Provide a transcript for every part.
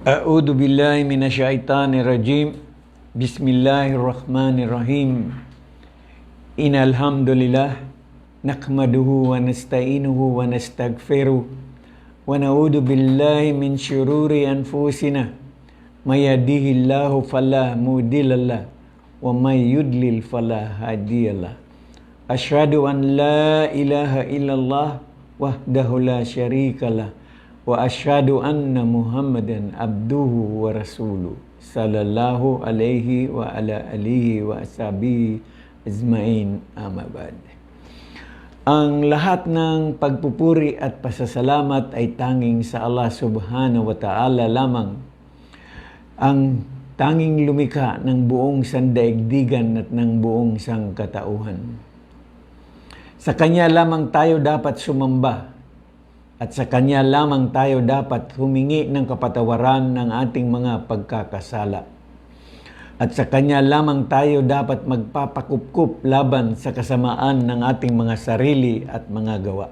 A'udzu billahi minasyaitonir rajim. Bismillahirrahmanirrahim. Innal hamdalillah nahmaduhu wa nasta'inuhu wa nastaghfiruh wa na'udzu billahi min syururi anfusina may yahdihillahu fala mudhillalah wa may yudlil fala hadiyalah. Asyhadu an la ilaha illallah wahdahu la syarikalah wa asyhadu anna Muhammadan abduhu wa rasuluh sallallahu alaihi wa ala alihi wa ashabihi ajmain, amma ba'd. Ang lahat ng pagpupuri at pasasalamat ay tanging sa Allah subhanahu wa ta'ala lamang, ang tanging lumikha ng buong sandaigdigan at ng buong sangkatauhan. Sa Kanya lamang tayo dapat sumamba at sa Kanya lamang tayo dapat humingi ng kapatawaran ng ating mga pagkakasala. At sa Kanya lamang tayo dapat magpapakupkup laban sa kasamaan ng ating mga sarili at mga gawa.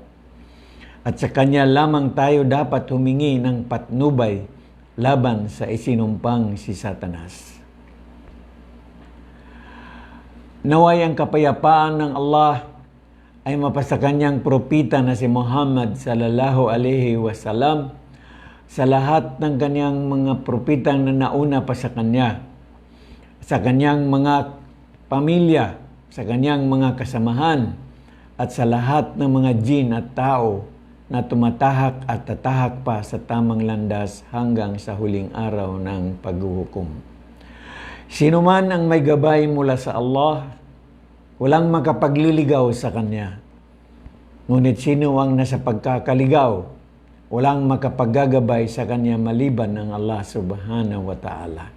At sa Kanya lamang tayo dapat humingi ng patnubay laban sa isinumpang si Satanas. Naway ang kapayapaan ng Allah ay mapasa Kanyang propita na si Muhammad sallallahu alaihi wasallam, sa lahat ng Kanyang mga propitang na nauna pa sa Kanya, sa Kanyang mga pamilya, sa Kanyang mga kasamahan, at sa lahat ng mga jin at tao na tumatahak at tatahak pa sa tamang landas hanggang sa huling araw ng paghuhukom. Sino man ang may gabay mula sa Allah, walang makapagliligaw sa Kanya. Ngunit sino ang nasa pagkakaligaw, walang makapaggagabay sa Kanya maliban ng Allah subhanahu wa ta'ala.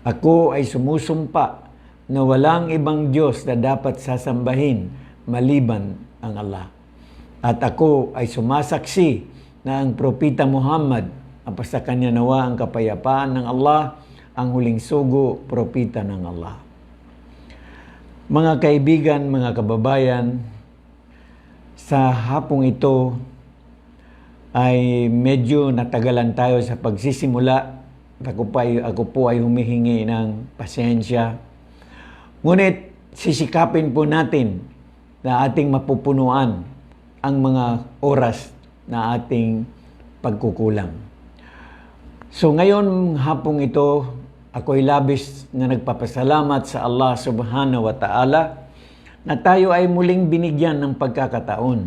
Ako ay sumusumpa na walang ibang Diyos na dapat sasambahin maliban ang Allah. At ako ay sumasaksi na ang propita Muhammad, sa Kanya nawa ang kapayapaan ng Allah, ang huling sugo, propita ng Allah. Mga kaibigan, mga kababayan, sa hapong ito ay medyo natagalan tayo sa pagsisimula. Ako po ay humihingi ng pasensya. Ngunit sisikapin po natin na ating mapupunuan ang mga oras na ating pagkukulang. So ngayon hapong ito, ako'y labis na nagpapasalamat sa Allah subhanahu wa ta'ala na tayo ay muling binigyan ng pagkakataon,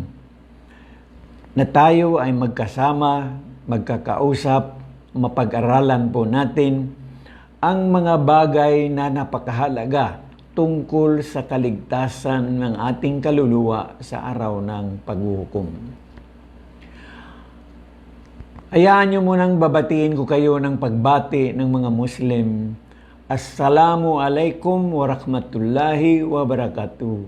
na tayo ay magkasama, magkakausap, mapag-aralan po natin ang mga bagay na napakahalaga tungkol sa kaligtasan ng ating kaluluwa sa araw ng paghuhukom. Hayaan niyo munang babatiin ko kayo ng pagbati ng mga Muslim. Assalamu alaikum wa rahmatullahi wa barakatuh.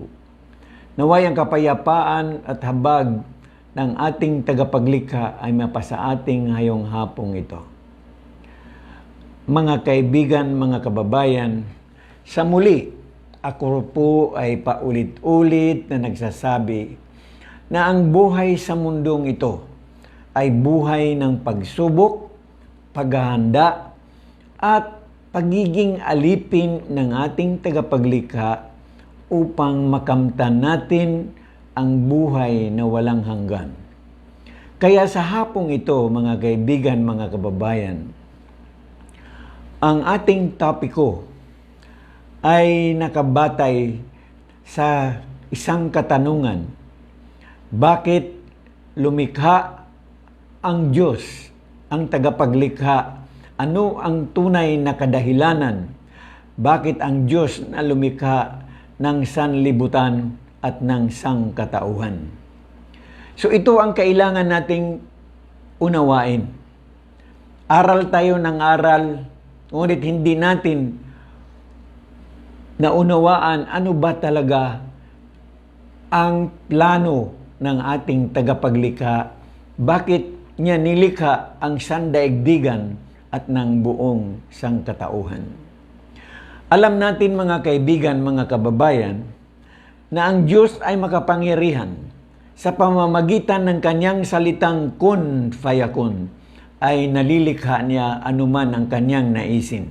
Naway ang kapayapaan at habag ng ating tagapaglikha ay mapasa ating ngayong hapong ito. Mga kaibigan, mga kababayan, sa muli, ako po ay paulit-ulit na nagsasabi na ang buhay sa mundong ito ay buhay ng pagsubok, paghahanda, at pagiging alipin ng ating tagapaglikha upang makamtan natin ang buhay na walang hanggan. Kaya sa hapong ito, mga kaibigan, mga kababayan, ang ating topiko ay nakabatay sa isang katanungan: bakit lumikha ang Diyos, ang tagapaglikha? Ano ang tunay na kadahilanan? Bakit ang Diyos na lumikha ng sanlibutan at ng sangkatauhan? So ito ang kailangan nating unawain. Aral tayo ng aral, ngunit hindi natin naunawaan ano ba talaga ang plano ng ating tagapaglikha. Bakit niya nilikha ang sandaigdigan at ng buong sangkatauhan? Alam natin, mga kaibigan, mga kababayan, na ang Diyos ay makapangyarihan sa pamamagitan ng Kanyang salitang kun fayakun ay nalilikha niya anuman ang kanyang naisin.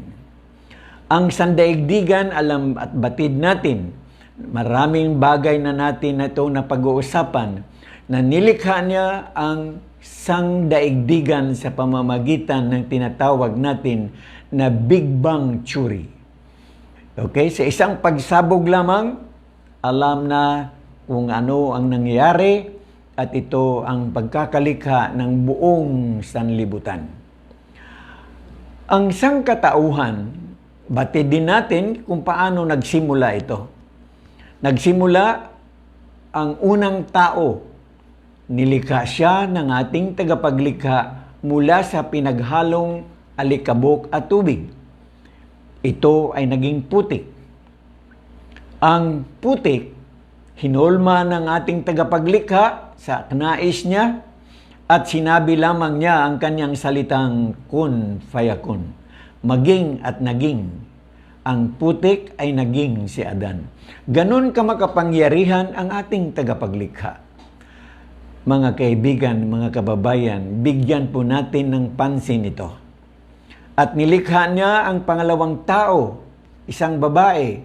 Ang sandaigdigan, alam at batid natin, maraming bagay na natin na ito na pag-uusapan, na nilikha niya ang sangdaigdigan sa pamamagitan ng tinatawag natin na Big Bang Theory. Okay? Sa isang pagsabog lamang, alam na kung ano ang nangyayari at ito ang pagkakalikha ng buong sanlibutan. Ang sangkatauhan, batid din natin kung paano nagsimula ito. Nagsimula ang unang tao. Nilikha siya ng ating tagapaglikha mula sa pinaghalong alikabok at tubig. Ito ay naging putik. Ang putik, hinulma ng ating tagapaglikha sa nais niya at sinabi lamang niya ang kanyang salitang kun fayakun. Maging at naging. Ang putik ay naging si Adan. Ganun kamakapangyarihan ang ating tagapaglikha. Mga kaibigan, mga kababayan, bigyan po natin ng pansin ito. At nilikha niya ang pangalawang tao, isang babae.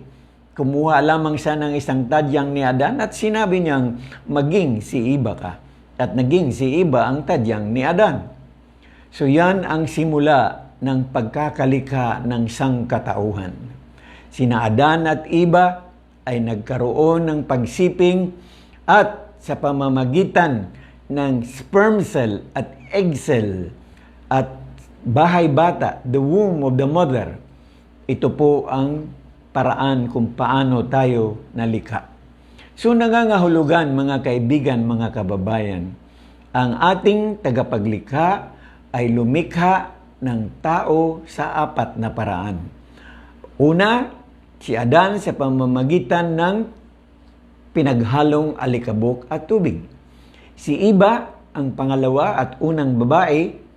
Kumuha lamang siya ng isang tadyang ni Adan at sinabi niyang maging si Iba ka. At naging si Iba ang tadyang ni Adan. So yan ang simula ng pagkakalikha ng sangkatauhan. Sina Adan at Iba ay nagkaroon ng pagsiping at sa pamamagitan ng sperm cell at egg cell at bahay bata, the womb of the mother, ito po ang paraan kung paano tayo nalikha. So nangangahulugan mga kaibigan, mga kababayan, ang ating tagapaglikha ay lumikha ng tao sa apat na paraan. Una, si Adan sa pamamagitan ng pinaghalong alikabok at tubig. Si Iba, ang pangalawa at unang babae,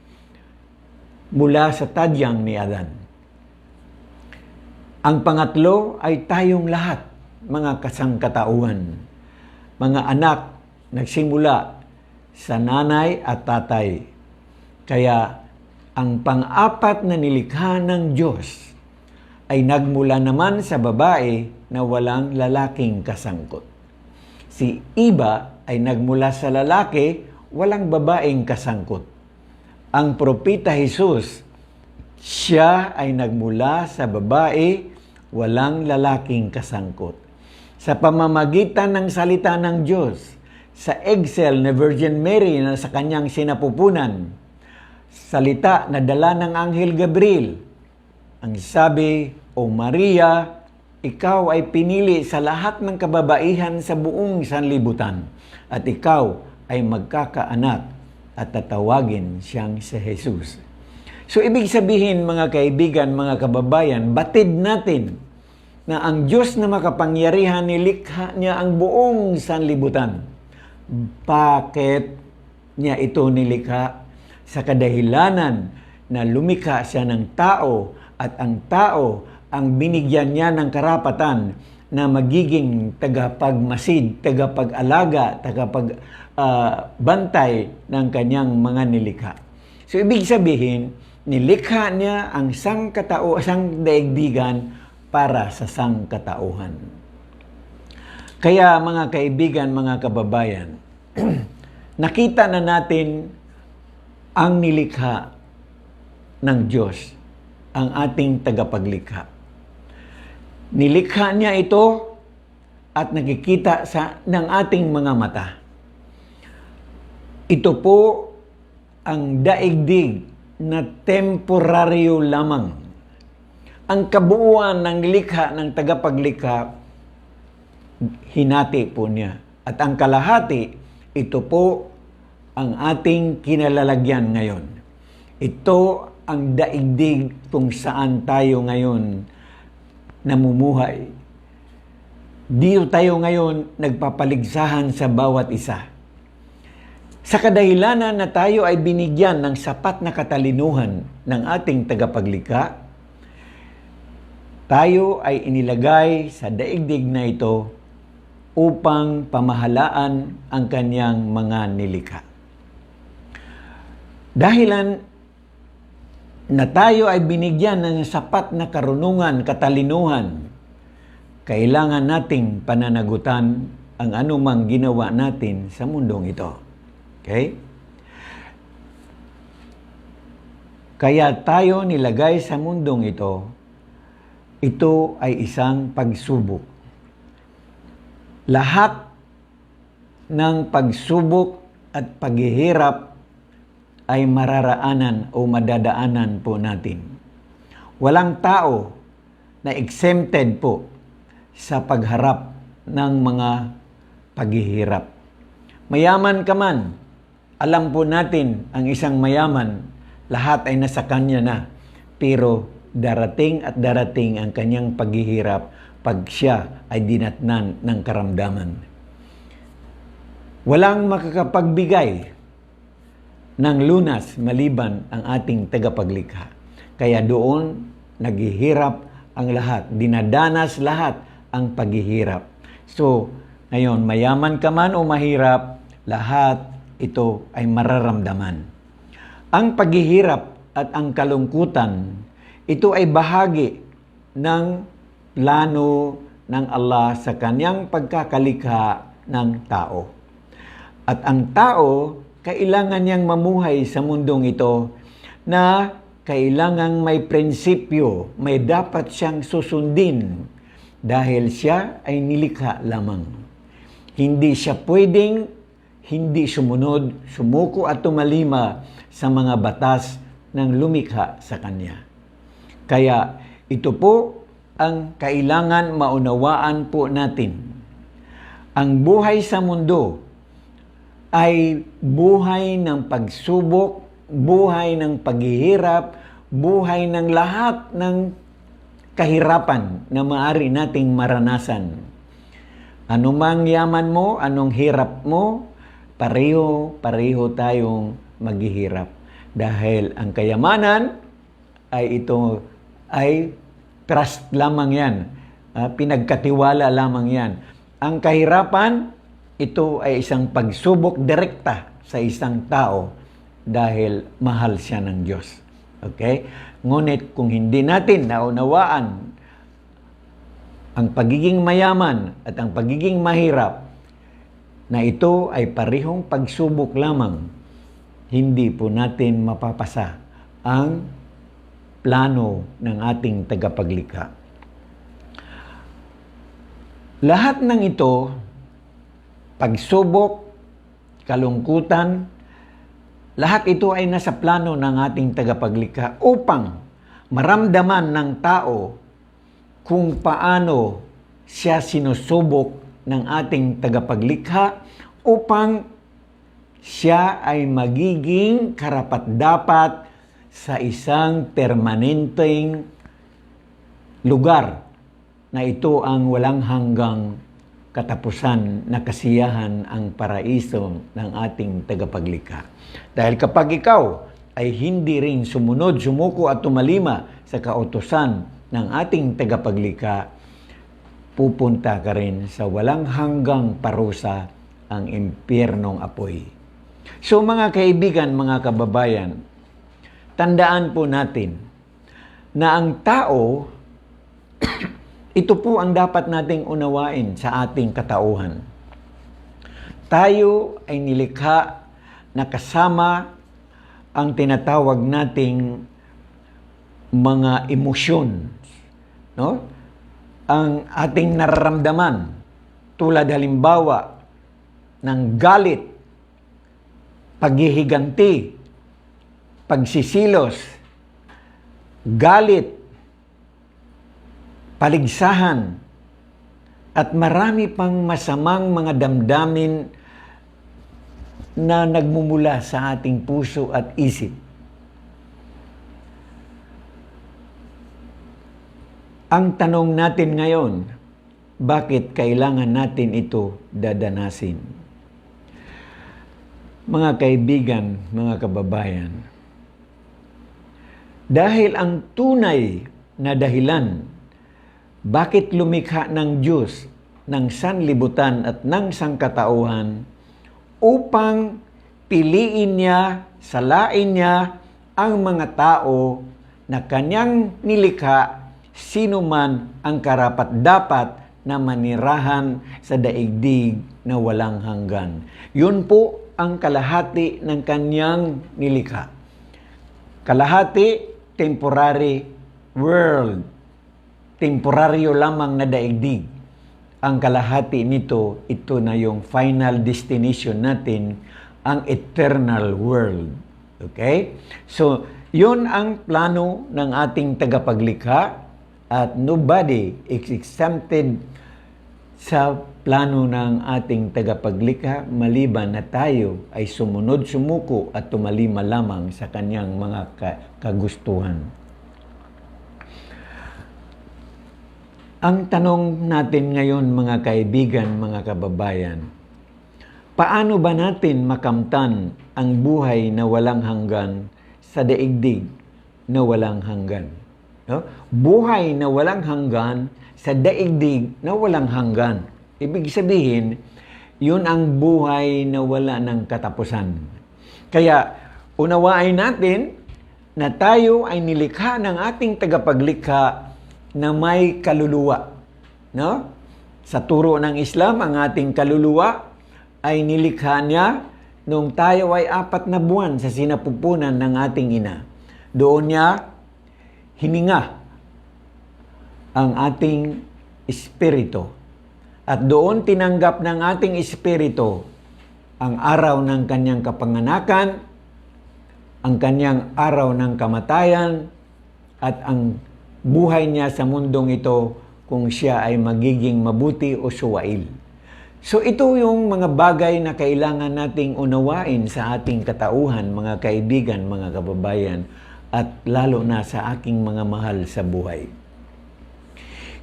mula sa tadyang ni Adan. Ang pangatlo ay tayong lahat, mga kasangkatauhan, mga anak nagsimula sa nanay at tatay. Kaya ang pang-apat na nilikha ng Diyos ay nagmula naman sa babae na walang lalaking kasangkot. Si Iba ay nagmula sa lalaki, walang babaeng kasangkot. Ang propeta Jesus, siya ay nagmula sa babae, walang lalaking kasangkot. Sa pamamagitan ng salita ng Diyos, sa egg cell na Virgin Mary na sa kanyang sinapupunan, salita na dala ng Anghel Gabriel, ang sabi, O Maria, ikaw ay pinili sa lahat ng kababaihan sa buong sanlibutan, at ikaw ay magkakaanak at tatawagin siyang si Jesus. So, ibig sabihin, mga kaibigan, mga kababayan, batid natin na ang Diyos na makapangyarihan, nilikha niya ang buong sanlibutan. Bakit niya ito nilikha? Sa kadahilanan na lumikha siya ng tao at ang tao ang binigyan niya ng karapatan na magiging tagapagmasid, tagapag-alaga, tagapag-bantay ng kanyang mga nilikha. So, ibig sabihin, nilikha niya ang sangdaigdigan para sa sangkatauhan. Kaya mga kaibigan, mga kababayan, nakita na natin ang nilikha ng Diyos, ang ating tagapaglikha. Nilikha niya ito at nakikita ng ating mga mata. Ito po ang daigdig na temporaryo lamang. Ang kabuuan ng likha ng tagapaglikha, hinati po niya. At ang kalahati, ito po ang ating kinalalagyan ngayon. Ito ang daigdig kung saan tayo ngayon namumuhay. Dito tayo ngayon nagpapaligsahan sa bawat isa. Sa kadahilanan na tayo ay binigyan ng sapat na katalinuhan ng ating tagapaglikha, tayo ay inilagay sa daigdig na ito upang pamahalaan ang kanyang mga nilikha. Dahilan na tayo ay binigyan ng sapat na karunungan, katalinuhan, kailangan nating pananagutan ang anumang ginawa natin sa mundong ito. Okay? Kaya tayo nilagay sa mundong ito ay isang pagsubok. Lahat ng pagsubok at paghihirap ay mararaanan o madadaanan po natin. Walang tao na exempted po sa pagharap ng mga paghihirap. Mayaman ka man, alam po natin ang isang mayaman, lahat ay nasa kanya na. Pero darating at darating ang kanyang paghihirap pag siya ay dinatnan ng karamdaman. Walang makakapagbigay ng lunas maliban ang ating tagapaglikha. Kaya doon naghihirap ang lahat, dinadanas lahat ang paghihirap. So, ngayon, mayaman ka man o mahirap, lahat ito ay mararamdaman. Ang paghihirap at ang kalungkutan, ito ay bahagi ng plano ng Allah sa kanyang pagkakalikha ng tao. At ang tao, kailangan niyang mamuhay sa mundong ito na kailangang may prinsipyo, may dapat siyang susundin dahil siya ay nilikha lamang. Hindi siya pwedeng hindi sumunod, sumuko at tumalima sa mga batas ng lumikha sa kanya. Kaya ito po ang kailangan maunawaan po natin. Ang buhay sa mundo ay buhay ng pagsubok, buhay ng paghihirap, buhay ng lahat ng kahirapan na maaari nating maranasan. Anumang yaman mo, anong hirap mo, pareho tayong maghihirap. Dahil ang kayamanan ay ito ay trust lamang yan. Pinagkatiwala lamang yan. Ang kahirapan, ito ay isang pagsubok direkta sa isang tao dahil mahal siya ng Diyos. Okay? Ngunit kung hindi natin naunawaan ang pagiging mayaman at ang pagiging mahirap, na ito ay parehong pagsubok lamang, hindi po natin mapapasa ang plano ng ating tagapaglikha. Lahat ng ito, pagsubok, kalungkutan, lahat ito ay nasa plano ng ating tagapaglikha upang maramdaman ng tao kung paano siya sinusubok ng ating tagapaglikha upang siya ay magiging karapat-dapat sa isang permanenteng lugar na ito ang walang hanggang katapusan na kasiyahan ang paraiso ng ating tagapaglikha. Dahil kapag ikaw ay hindi rin sumunod, sumuko at tumalima sa kautusan ng ating tagapaglikha, pupunta ka rin sa walang hanggang parusa, ang impyernong apoy. So mga kaibigan, mga kababayan, tandaan po natin na ang tao, ito po ang dapat nating unawain sa ating katauhan. Tayo ay nilikha na kasama ang tinatawag nating mga emosyon, no? Ang ating nararamdaman, tulad halimbawa ng galit, paghihiganti, pagsisilos, galit, paligsahan, at marami pang masamang mga damdamin na nagmumula sa ating puso at isip. Ang tanong natin ngayon, bakit kailangan natin ito dadanasin? Mga kaibigan, mga kababayan, dahil ang tunay na dahilan bakit lumikha ng Diyos ng sanlibutan at ng sangkatauhan upang piliin niya, salain niya ang mga tao na kanyang nilikha, sino man ang karapat-dapat na manirahan sa daigdig na walang hanggan. Yun po ang kalahati ng kanyang nilikha. Kalahati, temporary world. Temporaryo lamang na daigdig. Ang kalahati nito, ito na yung final destination natin, ang eternal world. Okay? So, yun ang plano ng ating tagapaglikha at nobody is exempted sa plano ng ating tagapaglikha maliban na tayo ay sumunod, sumuko at tumalima lamang sa kanyang mga kagustuhan. Ang tanong natin ngayon mga kaibigan, mga kababayan, paano ba natin makamtan ang buhay na walang hanggan sa daigdig na walang hanggan? No? Buhay na walang hanggan sa daigdig na walang hanggan. Ibig sabihin, yun ang buhay na wala ng katapusan. Kaya, unawain natin na tayo ay nilikha ng ating tagapaglikha na may kaluluwa. No? Sa turo ng Islam, ang ating kaluluwa ay nilikha niya nung tayo ay 4 na buwan sa sinapupunan ng ating ina. Doon niya hininga ang ating espiritu. At doon tinanggap ng ating espiritu ang araw ng kanyang kapanganakan, ang kanyang araw ng kamatayan, at ang buhay niya sa mundong ito kung siya ay magiging mabuti o suwail. So ito yung mga bagay na kailangan nating unawain sa ating katauhan, mga kaibigan, mga kababayan, at lalo na sa aking mga mahal sa buhay.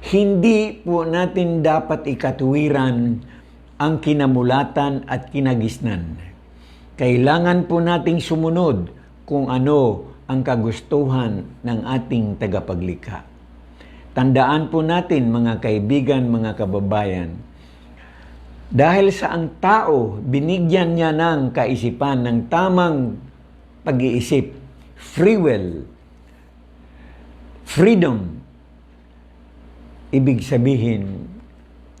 Hindi po natin dapat ikatuwiran ang kinamulatan at kinagisnan. Kailangan po nating sumunod kung ano ang kagustuhan ng ating tagapaglikha. Tandaan po natin mga kaibigan, mga kababayan, dahil sa ang tao, binigyan niya ng kaisipan ng tamang pag-iisip, free will, freedom. Ibig sabihin,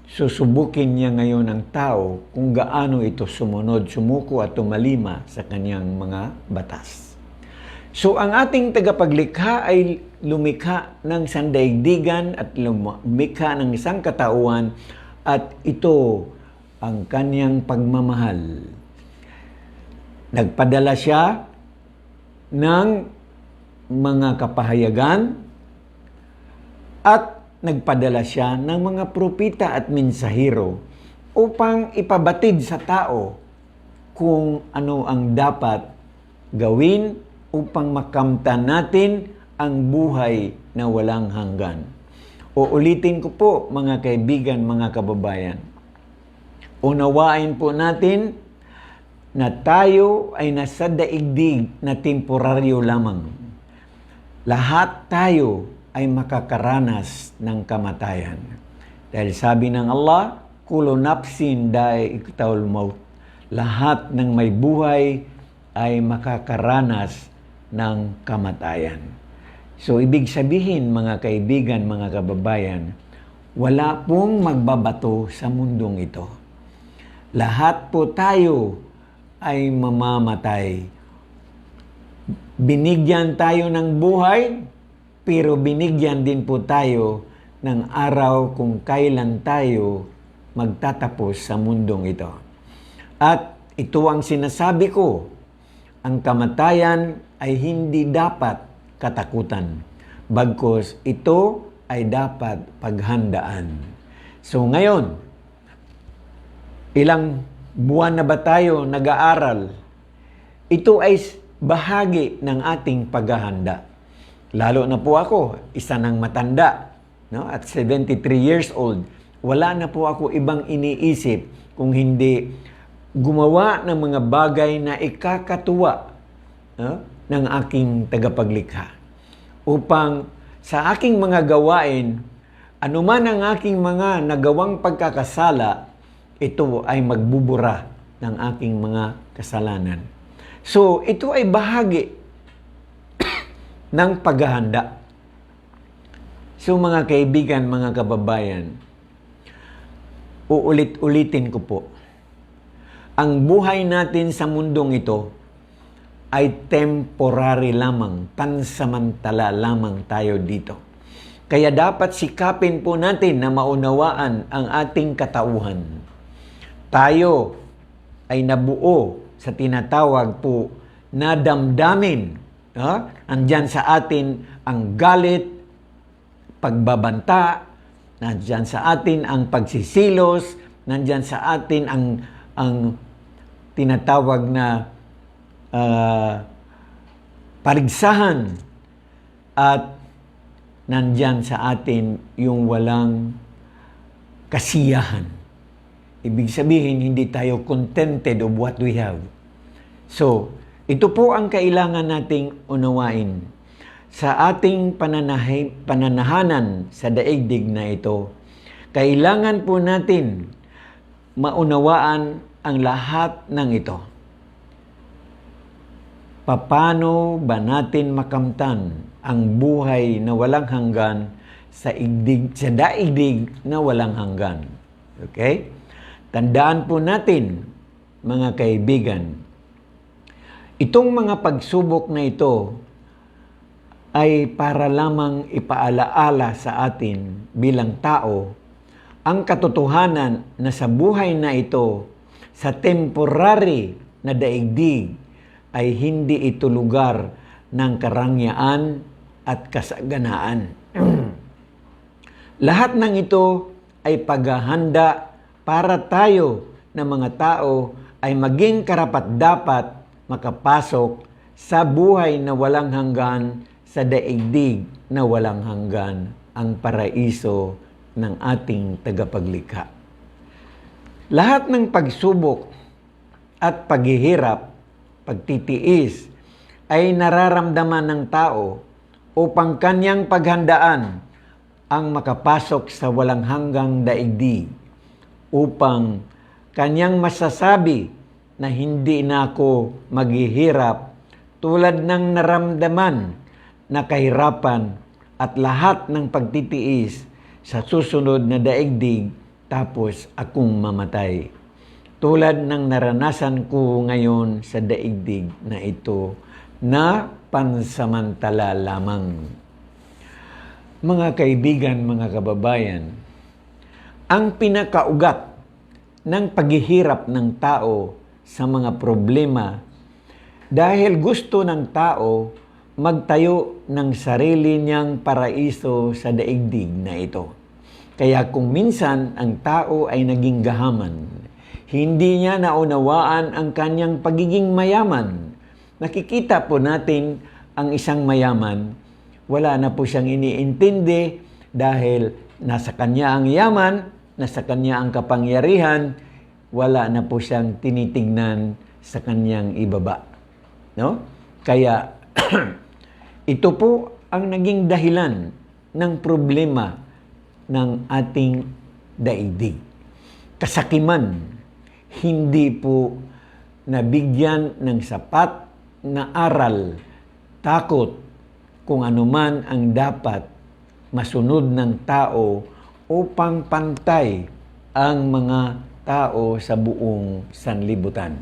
susubukin niya ngayon ang tao kung gaano ito sumunod, sumuko at tumalima sa kanyang mga batas. So, ang ating tagapaglikha ay lumikha ng sandaigdigan at lumikha ng isang katauhan at ito ang kanyang pagmamahal. Nagpadala siya ng mga kapahayagan at nagpadala siya ng mga propita at mensahero upang ipabatid sa tao kung ano ang dapat gawin upang makamtan natin ang buhay na walang hanggan. Uulitin ko po mga kaibigan, mga kababayan. Unawain po natin na tayo ay nasa daigdig na temporaryo lamang. Lahat tayo ay makakaranas ng kamatayan. Dahil sabi ng Allah, kullu nafsin da'iqatul maut. Lahat ng may buhay ay makakaranas ng kamatayan. So, ibig sabihin, mga kaibigan, mga kababayan, wala pong magbabato sa mundong ito. Lahat po tayo ay mamamatay. Binigyan tayo ng buhay, pero binigyan din po tayo ng araw kung kailan tayo magtatapos sa mundong ito. At ito ang sinasabi ko, ang kamatayan ay hindi dapat katakutan. Bagkus ito ay dapat paghandaan. So ngayon, ilang buwan na ba tayo nag-aaral? Ito ay bahagi ng ating paghahanda. Lalo na po ako, isa ng matanda, no? At 73 years old. Wala na po ako ibang iniisip kung hindi gumawa ng mga bagay na ikakatuwa, no? Ng aking tagapaglikha. Upang sa aking mga gawain, anuman ang aking mga nagawang pagkakasala, ito ay magbubura ng aking mga kasalanan. So, ito ay bahagi ng paghahanda. So mga kaibigan, mga kababayan, uulit-ulitin ko po, ang buhay natin sa mundong ito ay temporary lamang, pansamantala lamang tayo dito. Kaya dapat sikapin po natin na maunawaan ang ating katauhan. Tayo ay nabuo sa tinatawag po na damdamin. Andyan sa atin ang galit, pagbabanta, nandyan sa atin ang pagsisilos, nandyan sa atin ang tinatawag na paligsahan, at nandyan sa atin yung walang kasiyahan. Ibig sabihin, hindi tayo contented of what we have. So, ito po ang kailangan nating unawain. Sa ating pananahanan sa daigdig na ito, kailangan po natin maunawaan ang lahat ng ito. Paano ba natin makamtan ang buhay na walang hanggan sa daigdig na walang hanggan? Okay? Tandaan po natin, mga kaibigan, itong mga pagsubok na ito ay para lamang ipaalaala sa atin bilang tao ang katotohanan na sa buhay na ito, sa temporary na daigdig, ay hindi ito lugar ng karangyaan at kasaganaan. Lahat ng ito ay paghahanda para tayo na mga tao ay maging karapat-dapat makapasok sa buhay na walang hanggan, sa daigdig na walang hanggan, ang paraiso ng ating tagapaglikha. Lahat ng pagsubok at paghihirap, pagtitiis, ay nararamdaman ng tao upang kanyang paghandaan ang makapasok sa walang hanggang daigdig, upang kanyang masasabi na hindi na ako maghihirap tulad ng naramdaman na kahirapan at lahat ng pagtitiis sa susunod na daigdig, tapos akong mamatay. Tulad ng naranasan ko ngayon sa daigdig na ito na pansamantala lamang. Mga kaibigan, mga kababayan, ang pinakaugat ng paghihirap ng tao sa mga problema dahil gusto ng tao magtayo ng sarili niyang paraiso sa daigdig na ito. Kaya kung minsan ang tao ay naging gahaman, hindi niya naunawaan ang kanyang pagiging mayaman. Nakikita po natin ang isang mayaman, wala na po siyang iniintindi dahil nasa kanya ang yaman, nasa kanya ang kapangyarihan, wala na po siyang tinitignan sa kanyang ibaba. No? Kaya ito po ang naging dahilan ng problema ng ating daigdig. Kasakiman, hindi po nabigyan ng sapat na aral, takot, kung anuman ang dapat masunod ng tao upang pantay ang mga tao sa buong sanlibutan.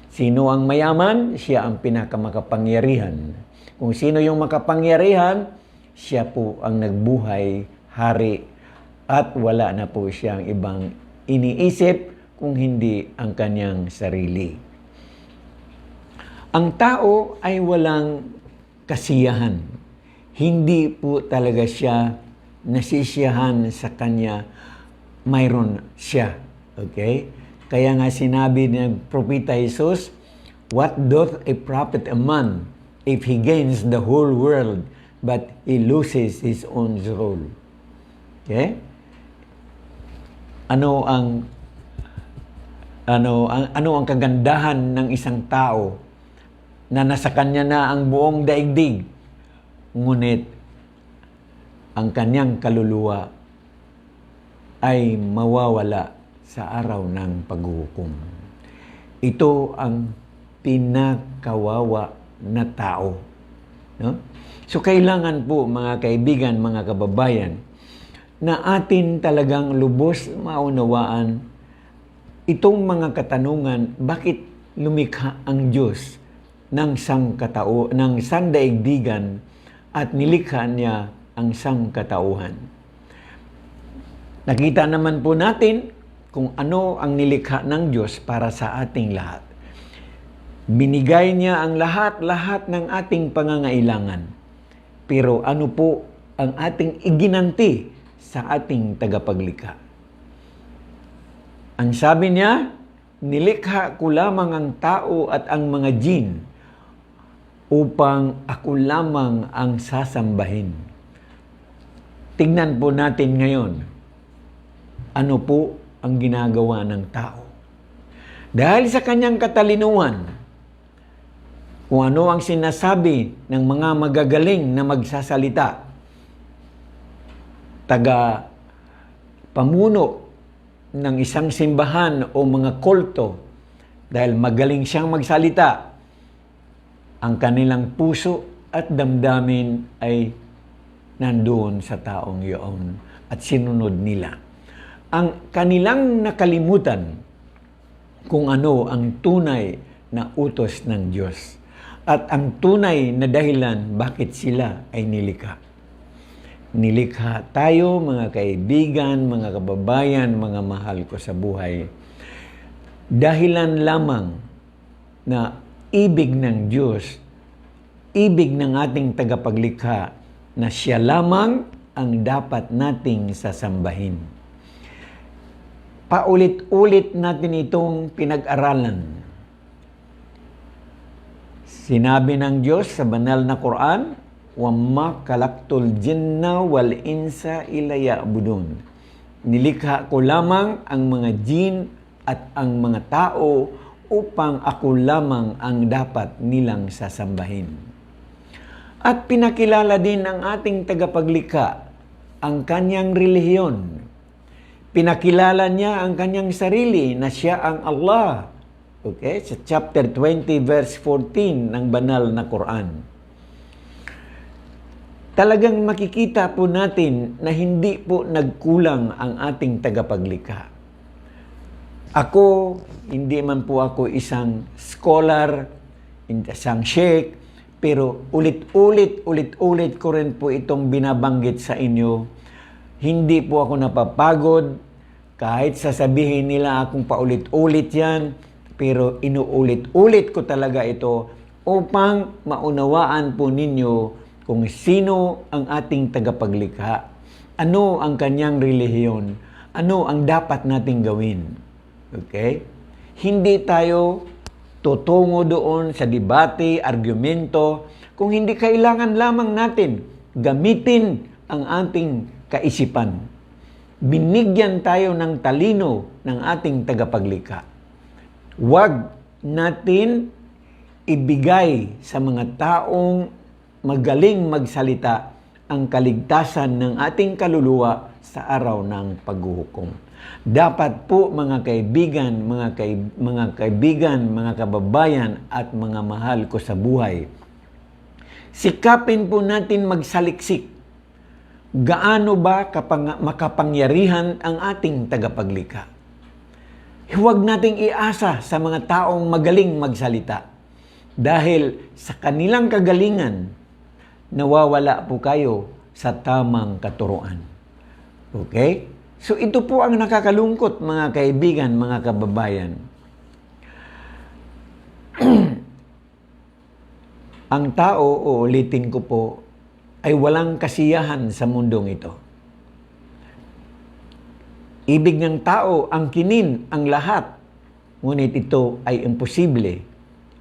Sino ang mayaman? Siya ang pinakamakapangyarihan. Kung sino yung makapangyarihan, siya po ang nagbuhay, hari, at wala na po siyang ibang iniisip kung hindi ang kanyang sarili. Ang tao ay walang kasiyahan. Hindi po talaga siya nasisiyahan sa kanya, mayroon siya. Okay? Kaya nga sinabi ng Propeta Jesus, "What doth a profit a man if he gains the whole world, but he loses his own soul?" Okay? Ano ang kagandahan ng isang tao na nasa kanya na ang buong daigdig, ngunit ang kanyang kaluluwa ay mawawala sa araw ng paghuhukom. Ito ang pinakawawa na tao. No? So kailangan po mga kaibigan, mga kababayan, na atin talagang lubos maunawaan itong mga katanungan, bakit lumikha ang Diyos ng ng sangdaigdigan at nilikha niya ang sangkatauhan. Nakita naman po natin kung ano ang nilikha ng Diyos para sa ating lahat. Binigay niya ang lahat-lahat ng ating pangangailangan. Pero ano po ang ating iginanti sa ating tagapaglikha? Ang sabi niya, nilikha ko lamang ang tao at ang mga jin upang ako lamang ang sasambahin. Tignan po natin ngayon, ano po ang ginagawa ng tao. Dahil sa kanyang katalinuhan, kung ano ang sinasabi ng mga magagaling na magsasalita, taga pamuno ng isang simbahan o mga kulto, dahil magaling siyang magsalita, ang kanilang puso at damdamin ay nandoon sa taong iyon at sinunod nila. Ang kanilang nakalimutan kung ano ang tunay na utos ng Diyos at ang tunay na dahilan bakit sila ay nilikha. Nilikha tayo, mga kaibigan, mga kababayan, mga mahal ko sa buhay. Dahilan lamang na ibig ng Diyos, ibig ng ating tagapaglikha na siya lamang ang dapat nating sasambahin. Paulit-ulit natin itong pinag-aralan. Sinabi ng Diyos sa banal na Quran, وَمَّا كَلَقْتُ الْجِنَّ وَالْإِنسَ إِلَّا يَعْبُدُونَ. Nilikha ko lamang ang mga jin at ang mga tao upang ako lamang ang dapat nilang sasambahin. At pinakilala din ng ating tagapaglikha ang kanyang relihiyon. Pinakilala niya ang kanyang sarili na siya ang Allah. Okay? Sa chapter 20 verse 14 ng banal na Quran. Talagang makikita po natin na hindi po nagkulang ang ating tagapaglikha. Ako, hindi man po ako isang scholar, isang sheikh, pero ulit-ulit ko rin po itong binabanggit sa inyo. Hindi po ako napapagod, kahit sasabihin nila akong paulit-ulit yan, pero inuulit-ulit ko talaga ito upang maunawaan po ninyo kung sino ang ating tagapaglikha, ano ang kanyang relihiyon, ano ang dapat nating gawin. Okay? Hindi tayo tutungo doon sa debate, argumento, kung hindi kailangan lamang natin gamitin ang ating kaisipan. Binigyan tayo ng talino ng ating tagapaglikha. Huwag natin ibigay sa mga taong magaling magsalita ang kaligtasan ng ating kaluluwa sa araw ng paghuhukom. Dapat po mga kaibigan, mga kababayan at mga mahal ko sa buhay, sikapin po natin magsaliksik. Gaano ba makapangyarihan ang ating tagapaglikha? Huwag nating iasa sa mga taong magaling magsalita. Dahil sa kanilang kagalingan, nawawala po kayo sa tamang katuruan. Okay? So ito po ang nakakalungkot mga kaibigan, mga kababayan. Ang tao, uulitin ko po, ay walang kasiyahan sa mundong ito. Ibig ng tao, angkinin ang lahat, ngunit ito ay imposible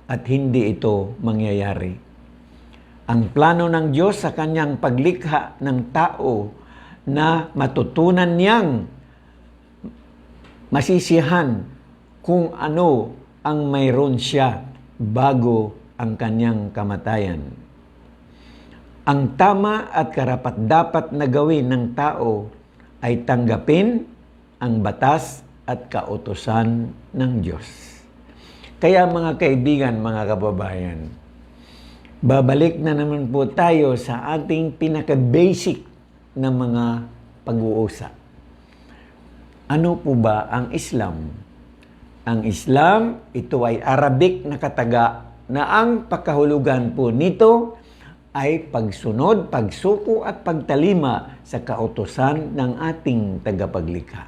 at hindi ito mangyayari. Ang plano ng Diyos sa kanyang paglikha ng tao na matutunan niyang masisiyahan kung ano ang mayroon siya bago ang kanyang kamatayan. Ang tama at karapat-dapat na gawin ng tao ay tanggapin ang batas at kautusan ng Diyos. Kaya mga kaibigan, mga kababayan, babalik na naman po tayo sa ating pinaka-basic na mga pag-uusap. Ano po ba ang Islam? Ang Islam, ito ay Arabic na kataga na ang pakahulugan po nito ay pagsunod, pagsuko at pagtalima sa kautusan ng ating tagapaglikha.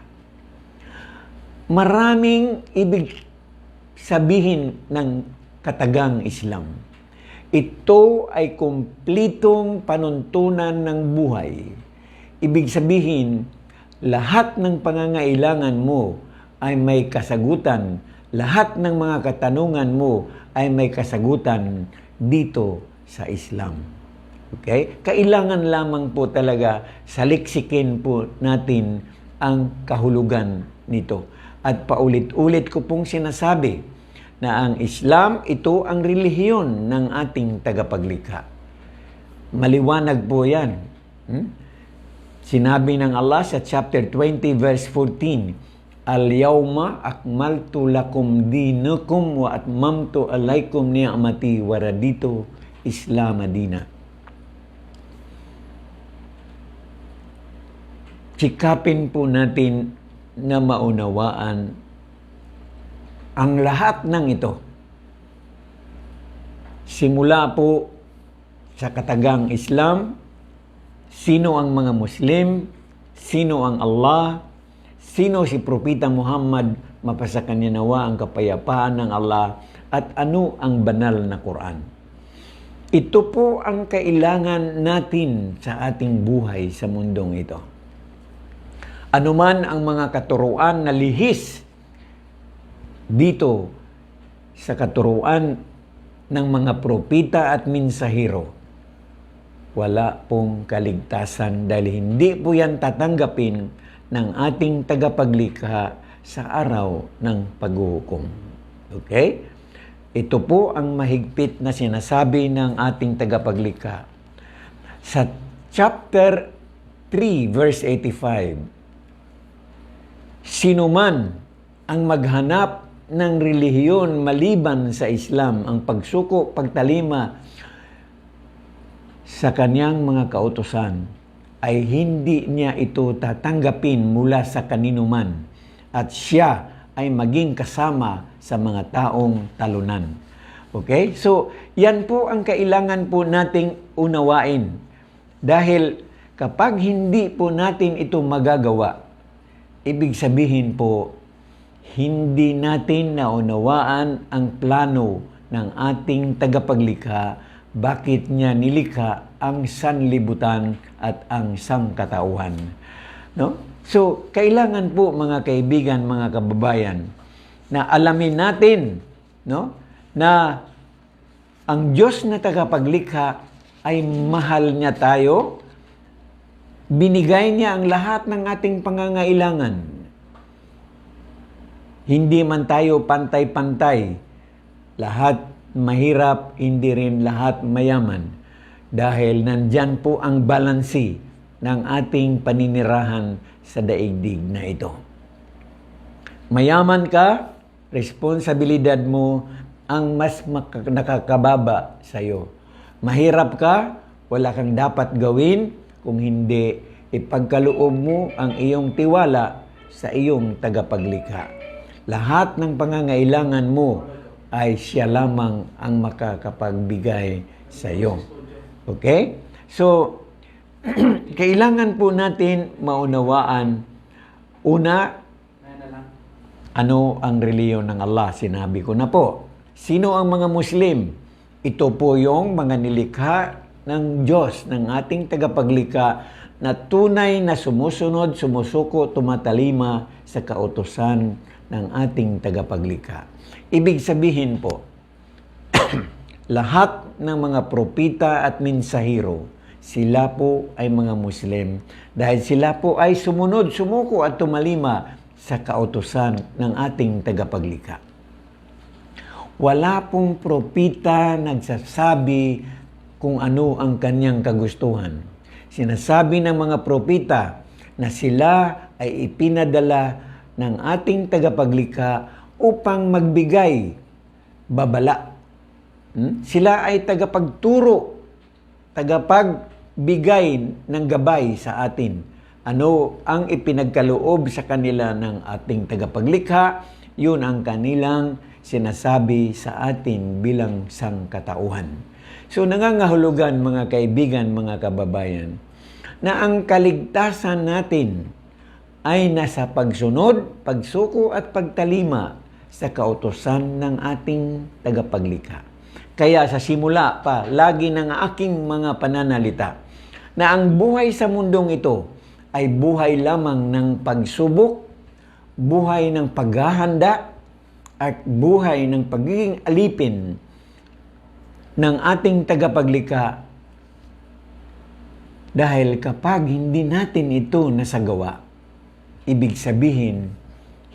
Maraming ibig sabihin ng katagang Islam. Ito ay kumplitong panuntunan ng buhay. Ibig sabihin, lahat ng pangangailangan mo ay may kasagutan. Lahat ng mga katanungan mo ay may kasagutan dito sa Islam. Okay? Kailangan lamang po talaga saliksikin po natin ang kahulugan nito. At paulit-ulit ko pong sinasabi na ang Islam, ito ang relihiyon ng ating tagapaglikha. Maliwanag po yan. Sinabi ng Allah sa chapter 20 verse 14, Al-yawma akmaltu lakum dinakum wa atmamtu alaikum ni'mati wa raditu Islam Madina. Sikapin po natin na maunawaan ang lahat ng ito. Simula po sa katagang Islam, sino ang mga Muslim, sino ang Allah, sino si Propeta Muhammad, mapasakan niya nawa ang kapayapaan ng Allah, at ano ang banal na Quran. Ito po ang kailangan natin sa ating buhay sa mundong ito. Anuman ang mga katuruan na lihis dito sa katuruan ng mga propeta at minsahero, wala pong kaligtasan dahil hindi po yan tatanggapin ng ating tagapaglikha sa araw ng paghuhukom. Okay? Ito po ang mahigpit na sinasabi ng ating tagapaglikha. Sa chapter 3, verse 85, sino man ang maghanap ng relihiyon maliban sa Islam, ang pagsuko, pagtalima sa kanyang mga kautusan, ay hindi niya ito tatanggapin mula sa kanino man, at siya ay maging kasama sa mga taong talunan. Okay? So, yan po ang kailangan po nating unawain. Dahil kapag hindi po natin ito magagawa, ibig sabihin po, hindi natin naunawaan ang plano ng ating tagapaglikha, bakit niya nilikha ang sanlibutan at ang sangkatauhan. No? So, kailangan po mga kaibigan, mga kababayan, na alamin natin, no, na ang Diyos na tagapaglikha ay mahal niya tayo, binigay niya ang lahat ng ating pangangailangan. Hindi man tayo pantay-pantay. Lahat mahirap, hindi rin lahat mayaman. Dahil nandyan po ang balansi ng ating paninirahan sa daigdig na ito. Mayaman ka, responsibilidad mo ang mas nakakababa sa iyo. Mahirap ka, wala kang dapat gawin kung hindi ipagkaloob mo ang iyong tiwala sa iyong tagapaglikha. Lahat ng pangangailangan mo ay siya lamang ang makakapagbigay sa iyo. Okay? So, kailangan po natin maunawaan, una, ano ang reliyon ng Allah? Sinabi ko na po. Sino ang mga Muslim? Ito po yung mga nilikha ng Diyos, ng ating tagapaglikha, na tunay na sumusunod, sumusuko, tumatalima sa kautusan ng ating tagapaglikha. Ibig sabihin po, lahat ng mga propita at minsahero, sila po ay mga Muslim dahil sila po ay sumunod, sumuko at tumalima sa kautusan ng ating tagapaglikha. Wala pong propita nagsasabi kung ano ang kanyang kagustuhan. Sinasabi ng mga propita na sila ay ipinadala ng ating tagapaglikha upang magbigay babala Sila ay tagapagturo, tagapagbigay ng gabay sa atin. Ano ang ipinagkaloob sa kanila ng ating tagapaglikha, yun ang kanilang sinasabi sa atin bilang sangkatauhan. So nangangahulugan mga kaibigan, mga kababayan, na ang kaligtasan natin ay nasa pagsunod, pagsuko at pagtalima sa kautusan ng ating tagapaglikha. Kaya sa simula pa, lagi ng aking mga pananalita na ang buhay sa mundong ito ay buhay lamang ng pagsubok, buhay ng paghahanda, at buhay ng pagiging alipin ng ating tagapaglikha. Dahil kapag hindi natin ito nasagawa, ibig sabihin,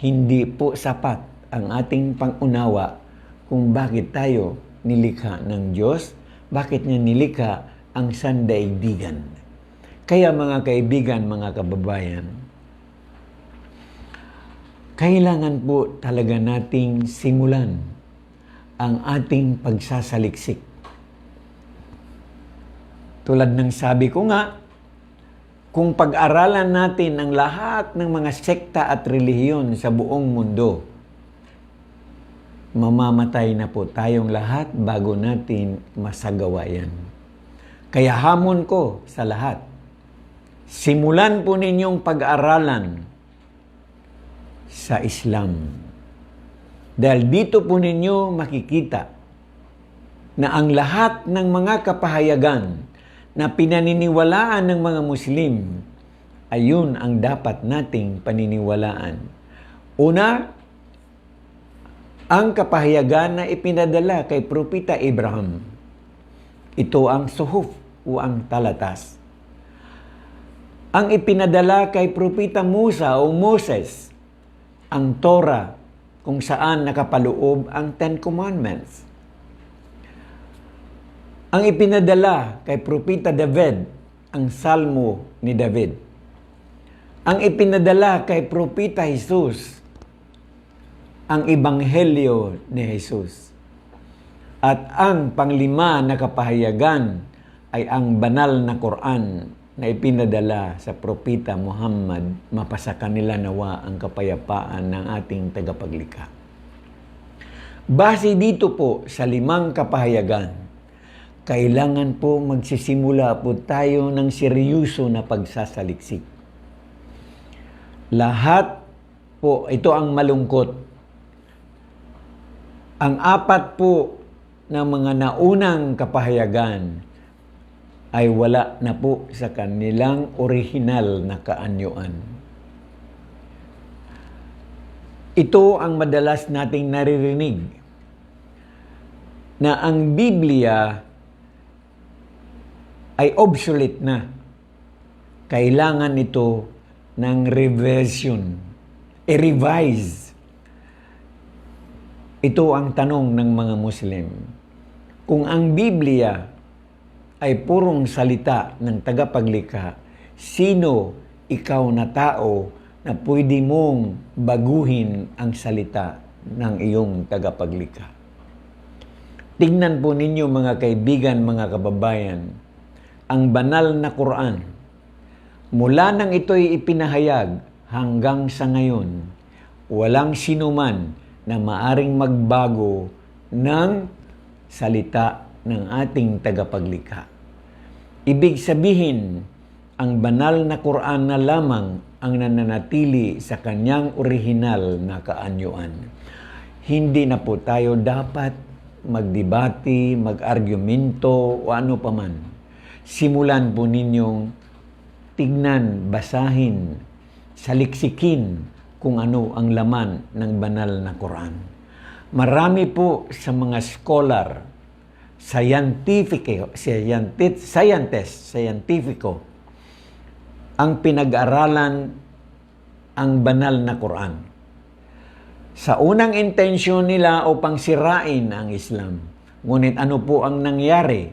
hindi po sapat ang ating pangunawa kung bakit tayo nilikha ng Diyos, bakit niya nilikha ang sandaigdigan. Kaya mga kaibigan, mga kababayan, kailangan po talaga nating simulan ang ating pagsasaliksik. Tulad ng sabi ko nga, kung pag-aralan natin ang lahat ng mga sekta at relihiyon sa buong mundo, mamamatay na po tayong lahat bago natin masagawa yan. Kaya hamon ko sa lahat, simulan po ninyong pag-aralan sa Islam. Dahil dito po ninyo makikita na ang lahat ng mga kapahayagan na pinaniniwalaan ng mga Muslim, ayun ang dapat nating paniniwalaan. Una, ang kapahayagan na ipinadala kay Propeta Abraham. Ito ang suhuf o ang talatas. Ang ipinadala kay Propeta Musa o Moses, ang Torah, kung saan nakapaloob ang Ten Commandments. Ang ipinadala kay Propeta David, ang Salmo ni David. Ang ipinadala kay Propeta Jesus, ang Ebanghelyo ni Jesus. At ang panglima na kapahayagan ay ang banal na Quran na ipinadala sa Propeta Muhammad, mapasa kanila nawa ang kapayapaan ng ating tagapaglikha. Base dito po sa limang kapahayagan, kailangan po magsisimula po tayo ng seryoso na pagsasaliksik. Lahat po, ito ang malungkot. Ang apat po na mga naunang kapahayagan ay wala na po sa kanilang orihinal na kaanyuan. Ito ang madalas nating naririnig na ang Biblia ay obsolete na. Kailangan ito ng revision, i-revise. Ito ang tanong ng mga Muslim. Kung ang Biblia ay purong salita ng tagapaglikha, sino ikaw na tao na pwede mong baguhin ang salita ng iyong tagapaglikha? Tingnan po ninyo mga kaibigan, mga kababayan, ang banal na Quran. Mula nang ito'y ipinahayag hanggang sa ngayon, walang sinuman na maaring magbago ng salita ng ating tagapaglikha. Ibig sabihin, ang banal na Quran na lamang ang nananatili sa kanyang orihinal na kaanyuan. Hindi na po tayo dapat magdebate, mag-argumento o ano paman. Simulan po ninyong tignan, basahin, saliksikin kung ano ang laman ng banal na Quran. Marami po sa mga scholar, scientifico, ang pinag-aralan ang banal na Quran. Sa unang intensyon nila upang sirain ang Islam. Ngunit ano po ang nangyari?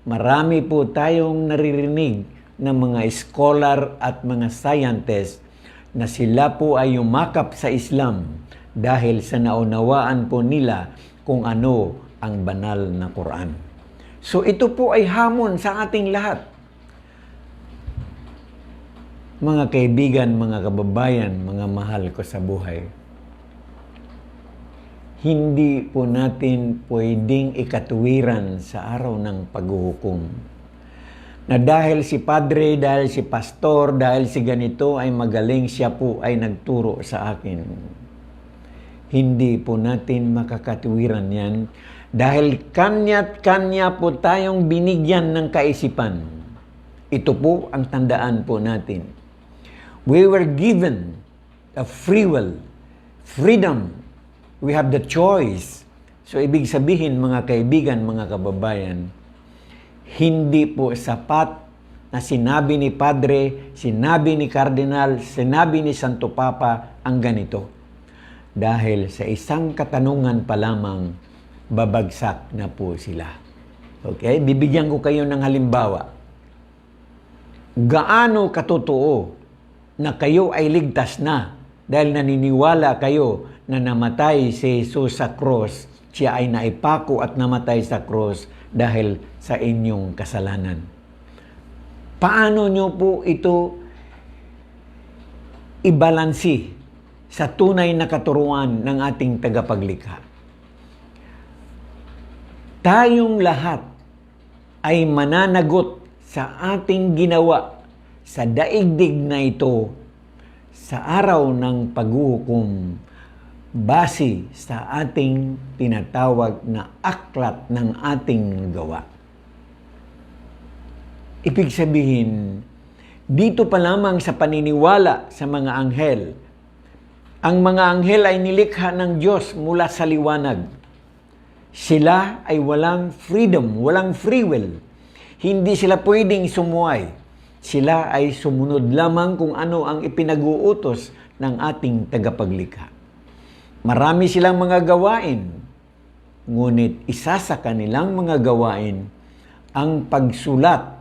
Marami po tayong naririnig ng mga scholar at mga scientists na sila po ay yumakap sa Islam dahil sa naunawaan po nila kung ano ang banal na Quran. So ito po ay hamon sa ating lahat. Mga kaibigan, mga kababayan, mga mahal ko sa buhay, hindi po natin pwedeng ikatuwiran sa araw ng paghuhukom. Na dahil si padre, dahil si pastor, dahil si ganito ay magaling, siya po ay nagturo sa akin. Hindi po natin makakatuwiran yan dahil kanya't kanya po tayong binigyan ng kaisipan. Ito po ang tandaan po natin. We were given a free will, freedom. We have the choice. So, ibig sabihin, mga kaibigan, mga kababayan, hindi po sapat na sinabi ni Padre, sinabi ni Kardinal, sinabi ni Santo Papa ang ganito. Dahil sa isang katanungan pa lamang, babagsak na po sila. Okay? Bibigyan ko kayo ng halimbawa. Gaano katotoo na kayo ay ligtas na dahil naniniwala kayo na namatay si Jesus sa cross, siya ay naipako at namatay sa cross dahil sa inyong kasalanan. Paano nyo po ito ibalansi sa tunay na katuruan ng ating tagapaglikha? Tayong lahat ay mananagot sa ating ginawa sa daigdig na ito sa araw ng paghuhukom base sa ating tinatawag na aklat ng ating gawa. Ibig sabihin, dito pa lamang sa paniniwala sa mga anghel, ang mga anghel ay nilikha ng Diyos mula sa liwanag. Sila ay walang freedom, walang free will. Hindi sila pwedeng sumuway. Sila ay sumunod lamang kung ano ang ipinag-uutos ng ating tagapaglikha. Marami silang mga gawain, ngunit isa sa kanilang mga gawain ang pagsulat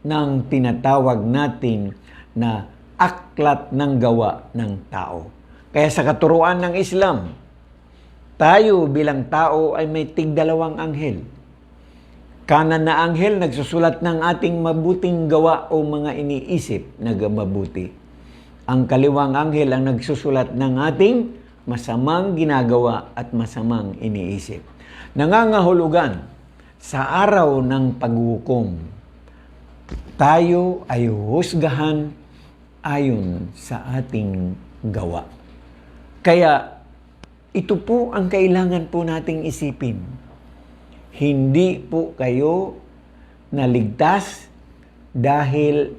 ng tinatawag natin na aklat ng gawa ng tao. Kaya sa katuruan ng Islam, tayo bilang tao ay may tigdalawang anghel. Kanan na anghel nagsusulat ng ating mabuting gawa o mga iniisip na mabuti. Ang kaliwang anghel ang nagsusulat ng ating masamang ginagawa at masamang iniisip. Nangangahulugan sa araw ng paghuhukom, tayo ay husgahan ayon sa ating gawa. Kaya ito po ang kailangan po nating isipin. Hindi po kayo naligtas dahil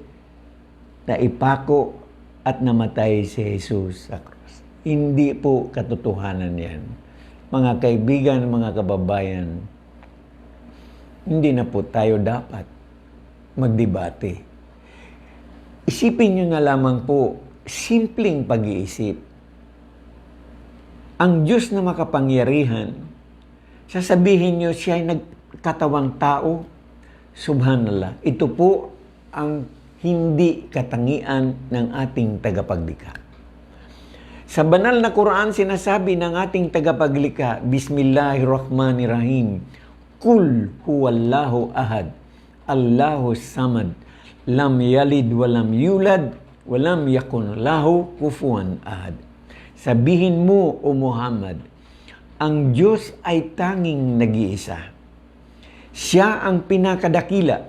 naipako at namatay si Jesus sa krus. Hindi po katotohanan yan. Mga kaibigan, mga kababayan, hindi na po tayo dapat magdebate. Isipin nyo na lamang po, simpleng pag-iisip. Ang Diyos na makapangyarihan, sasabihin nyo siya ay nagkatawang tao, subhanallah. Ito po ang hindi katangian ng ating tagapaglikha. Sa banal na Quran, sinasabi ng ating tagapaglikha, Bismillahirrahmanirrahim, Kul huwallahu ahad, Allahu samad, lam yalid walam yulad, walam yakun lahu kufuwan ahad. Sabihin mo, O Muhammad, ang Diyos ay tanging nag-iisa. Siya ang pinakadakila.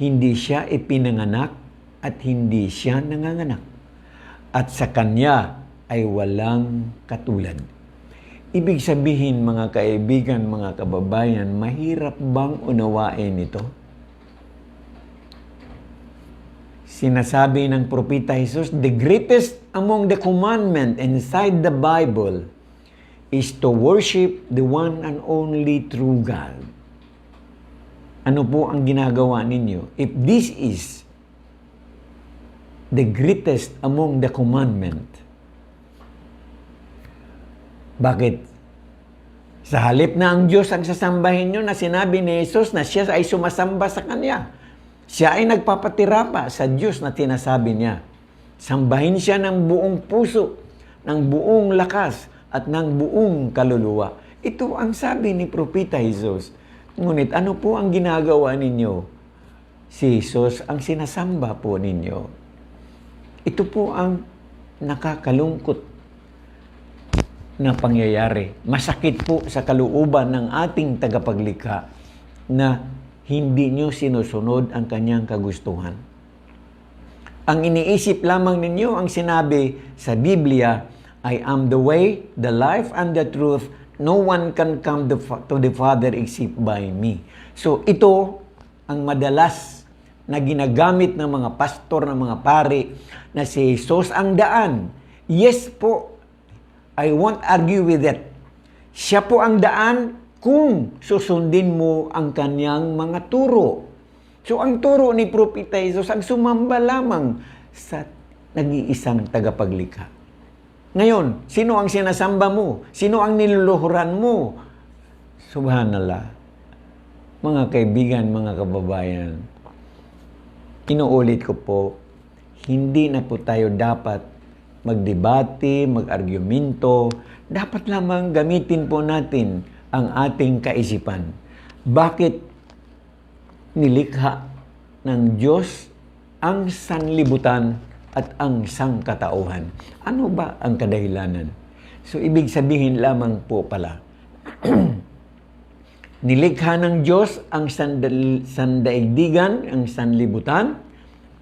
Hindi siya ipinanganak at hindi siya nanganganak. At sa Kanya ay walang katulad. Ibig sabihin, mga kaibigan, mga kababayan, mahirap bang unawain ito? Sinasabi ng Propeta Jesus, the greatest among the commandment inside the Bible is to worship the one and only true God. Ano po ang ginagawa ninyo? If this is the greatest among the commandment, bakit? Sa halip na ang Diyos ang sasambahin nyo na sinabi ni Jesus na siya ay sumasamba sa Kanya. Siya ay nagpapatira pa sa Diyos na tinasabi niya. Sambahin siya ng buong puso, ng buong lakas, at ng buong kaluluwa. Ito ang sabi ni Propeta Jesus. Ngunit ano po ang ginagawa ninyo? Si Jesus ang sinasamba po ninyo. Ito po ang nakakalungkot na pangyayari. Masakit po sa kalooban ng ating tagapaglikha na hindi nyo sinusunod ang kanyang kagustuhan. Ang iniisip lamang ninyo ang sinabi sa Biblia, I am the way, the life, and the truth. No one can come to the Father except by me. So ito ang madalas na ginagamit ng mga pastor, ng mga pari, na si Jesus ang daan. Yes po, I won't argue with that. Siya po ang daan kung susundin mo ang kanyang mga turo. So ang turo ni Propeta Jesus ang sumamba lamang sa nag-iisang tagapaglikha. Ngayon, sino ang sinasamba mo? Sino ang niluluhuran mo? Subhanallah. Mga kaibigan, mga kababayan, inuulit ko po, hindi na po tayo dapat magdebate, mag-argumento. Dapat lamang gamitin po natin ang ating kaisipan. Bakit nilikha ng Diyos ang sanlibutan at ang sangkatauhan? Ano ba ang kadahilanan? So, ibig sabihin lamang po pala, nilikha ng Diyos ang sandaigdigan, ang sanlibutan,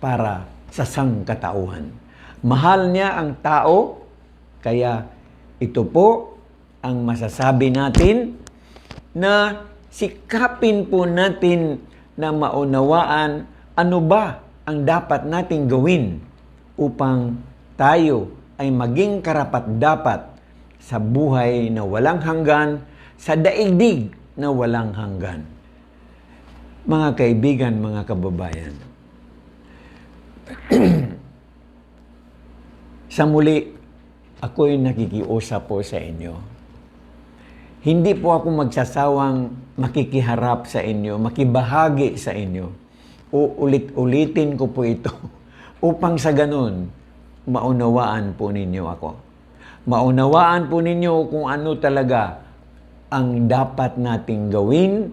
para sa sangkatauhan. Mahal niya ang tao, kaya ito po ang masasabi natin na sikapin po natin na maunawaan ano ba ang dapat nating gawin upang tayo ay maging karapat-dapat sa buhay na walang hanggan, sa daigdig na walang hanggan. Mga kaibigan, mga kababayan, sa muli, ako'y nakikiusap po sa inyo. Hindi po ako magsasawang makikiharap sa inyo, makibahagi sa inyo. Uulit-ulitin ko po ito upang sa ganun, maunawaan po ninyo ako. Maunawaan po ninyo kung ano talaga ang dapat nating gawin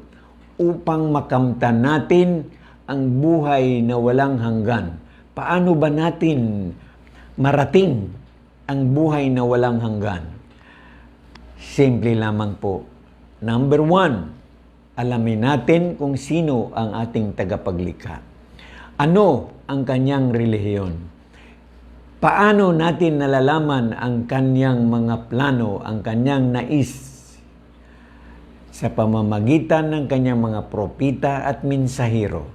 upang makamtan natin ang buhay na walang hanggan. Paano ba natin marating ang buhay na walang hanggan? Simple lamang po. Number 1, alamin natin kung sino ang ating tagapaglikha. Ano ang kanyang relihiyon? Paano natin nalalaman ang kanyang mga plano, ang kanyang nais? Sa pamamagitan ng kanyang mga propita at mensahero.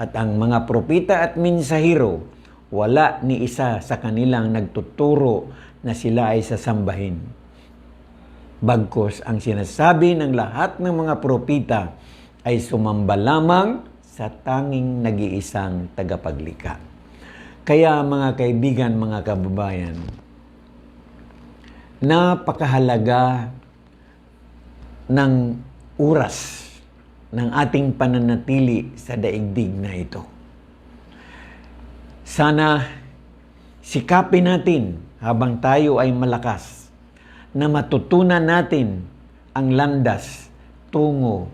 At ang mga propita at mensahero, wala ni isa sa kanilang nagtuturo na sila ay sasambahin. Bagkus ang sinasabi ng lahat ng mga propita ay sumamba lamang sa tanging nag-iisang tagapaglikha. Kaya mga kaibigan, mga kababayan, napakahalaga ng oras ng ating pananatili sa daigdig na ito. Sana sikapin natin habang tayo ay malakas na matutunan natin ang landas tungo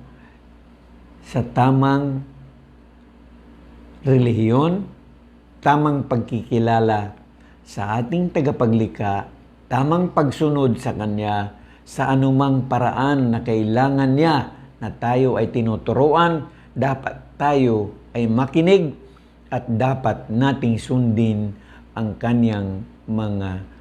sa tamang relihiyon, tamang pagkikilala sa ating tagapaglikha, tamang pagsunod sa Kanya sa anumang paraan na kailangan niya na tayo ay tinuturuan, dapat tayo ay makinig at dapat nating sundin ang Kanyang mga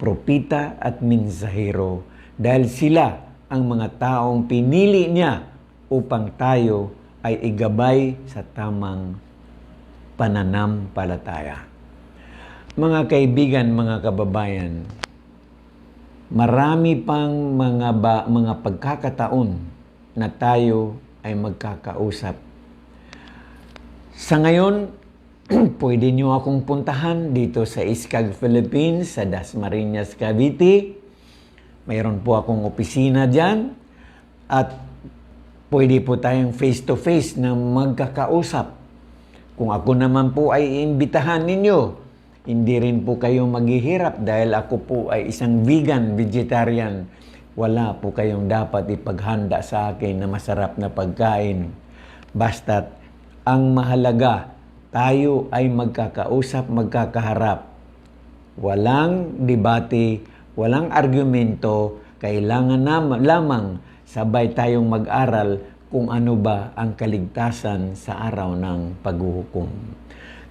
propita at mensahero dahil sila ang mga taong pinili niya upang tayo ay igabay sa tamang pananampalataya. Mga kaibigan, mga kababayan, marami pang mga pagkakataon na tayo ay magkakausap. Sa ngayon, pwede nyo akong puntahan dito sa Iskag, Philippines, sa Dasmariñas, Cavite. Mayroon po akong opisina dyan. At pwede po tayong face-to-face na magkakausap. Kung ako naman po ay iimbitahan ninyo, hindi rin po kayo maghihirap dahil ako po ay isang vegan, vegetarian. wala po kayong dapat ipaghanda sa akin na masarap na pagkain. Basta't ang mahalaga, tayo ay magkakausap, magkakaharap. Walang debate, walang argumento, kailangan lamang sabay tayong mag-aral kung ano ba ang kaligtasan sa araw ng paghuhukom.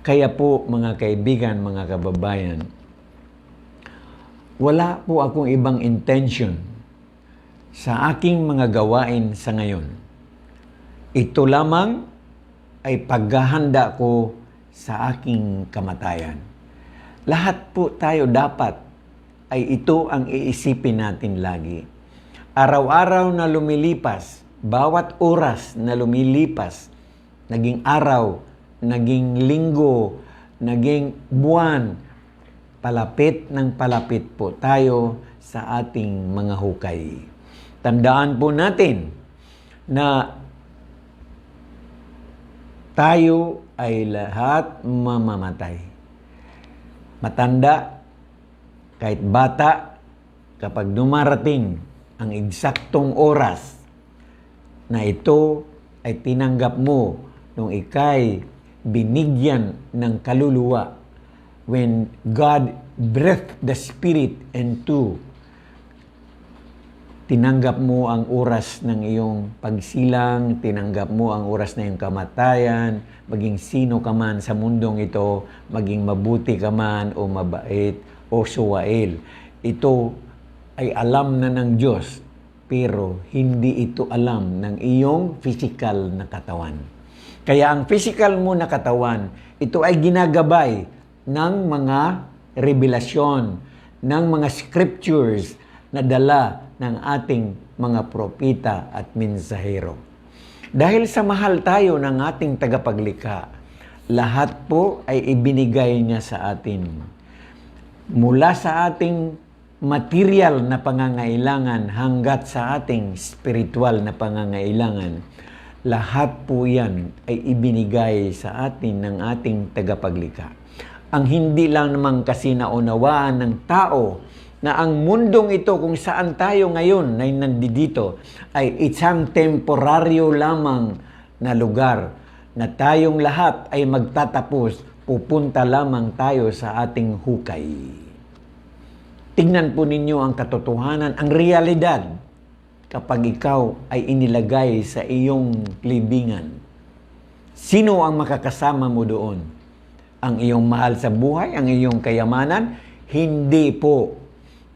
Kaya po mga kaibigan, mga kababayan, wala po akong ibang intention sa aking mga gawain sa ngayon. Ito lamang ay paghahanda ko sa aking kamatayan. Lahat po tayo dapat ay ito ang iisipin natin lagi. Araw-araw na lumilipas, bawat oras na lumilipas, naging araw, naging linggo, naging buwan, palapit ng palapit po tayo sa ating mga hukay. Tandaan po natin na tayo ay lahat mamamatay. Matanda, kahit bata, kapag dumarating ang eksaktong oras na ito ay tinanggap mo nung ika'y binigyan ng kaluluwa, when God breathed the Spirit into, tinanggap mo ang oras ng iyong pagsilang, tinanggap mo ang oras ng iyong kamatayan, maging sino ka man sa mundong ito, maging mabuti ka man o mabait o suwail. Ito ay alam na ng Diyos, pero hindi ito alam ng iyong physical na katawan. Kaya ang physical mo na katawan, ito ay ginagabay ng mga revelasyon, ng mga scriptures na dala ng ating mga propita at mensahero. Dahil sa mahal tayo ng ating tagapaglikha, lahat po ay ibinigay niya sa atin. Mula sa ating material na pangangailangan hanggat sa ating spiritual na pangangailangan, lahat po yan ay ibinigay sa atin ng ating tagapaglikha. Ang hindi lang naman kasi naunawaan ng tao na ang mundong ito kung saan tayo ngayon ay nandito ay isang temporaryo lamang na lugar na tayong lahat ay magtatapos, pupunta lamang tayo sa ating hukay. Tingnan po ninyo ang katotohanan, ang realidad kapag ikaw ay inilagay sa iyong libingan. Sino ang makakasama mo doon? Ang iyong mahal sa buhay, ang iyong kayamanan? Hindi po.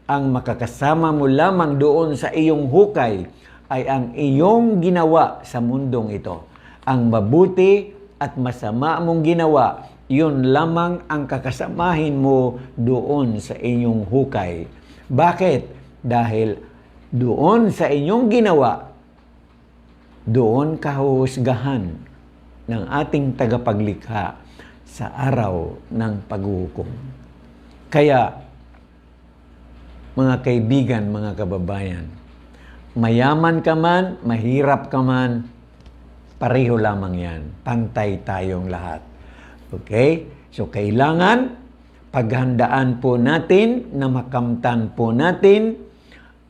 Ang makakasama mo lamang doon sa iyong hukay ay ang iyong ginawa sa mundong ito. Ang mabuti at masama mong ginawa, yun lamang ang kakasamahin mo doon sa inyong hukay. Bakit? Dahil doon sa inyong ginawa, doon kahuhusgahan ng ating tagapaglikha sa araw ng paghuhukom. Kaya, mga kaibigan, mga kababayan, mayaman ka man, mahirap ka man, pareho lamang yan. Pantay tayong lahat. Okay? So, kailangan paghandaan po natin na makamtan po natin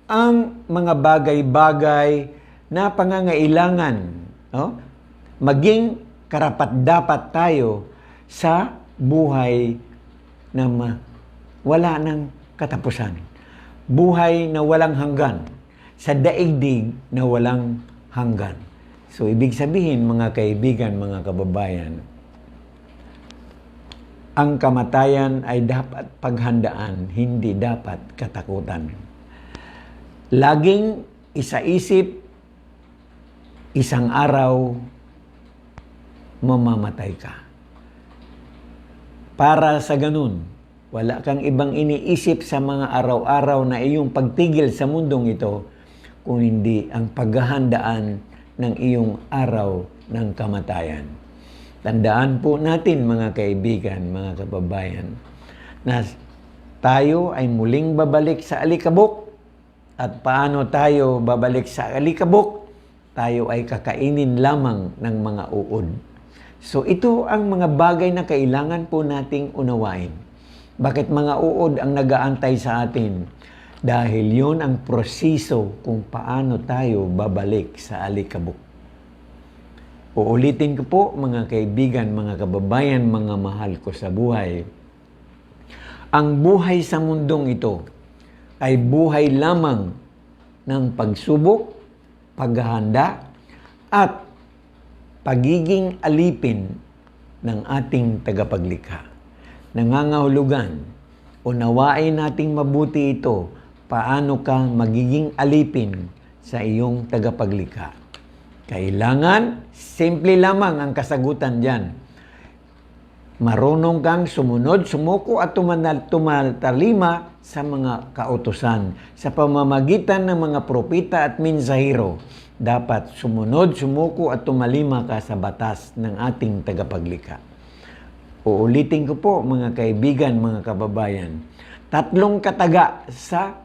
ang mga bagay-bagay na pangangailangan. No? Maging karapat-dapat tayo sa buhay na wala ng katapusan. Buhay na walang hanggan, sa daigdig na walang hanggan. So, ibig sabihin, mga kaibigan, mga kababayan, ang kamatayan ay dapat paghandaan, hindi dapat katakutan. Laging isaisip, isang araw, mamamatay ka. Para sa ganun, wala kang ibang iniisip sa mga araw-araw na iyong pagtigil sa mundong ito, kung hindi ang paghahandaan ng iyong araw ng kamatayan. Tandaan po natin, mga kaibigan, mga kababayan, na tayo ay muling babalik sa alikabok. At paano tayo babalik sa alikabok? Tayo ay kakainin lamang ng mga uod. So ito ang mga bagay na kailangan po nating unawain. Bakit mga uod ang nag-aantay sa atin? Dahil yun ang proseso kung paano tayo babalik sa alikabok. Uulitin ko po, mga kaibigan, mga kababayan, mga mahal ko sa buhay. Ang buhay sa mundong ito ay buhay lamang ng pagsubok, paghahanda, at pagiging alipin ng ating tagapaglikha. Nangangahulugan, unawain nating mabuti ito, paano ka magiging alipin sa iyong tagapaglikha. Kailangan, simple lamang ang kasagutan dyan. Marunong kang sumunod, sumuko at tumatalima sa mga kautusan. Sa pamamagitan ng mga propeta at mensahero, dapat sumunod, sumuko at tumalima ka sa batas ng ating tagapaglikha. Uulitin ko po, mga kaibigan, mga kababayan. 3 kataga sa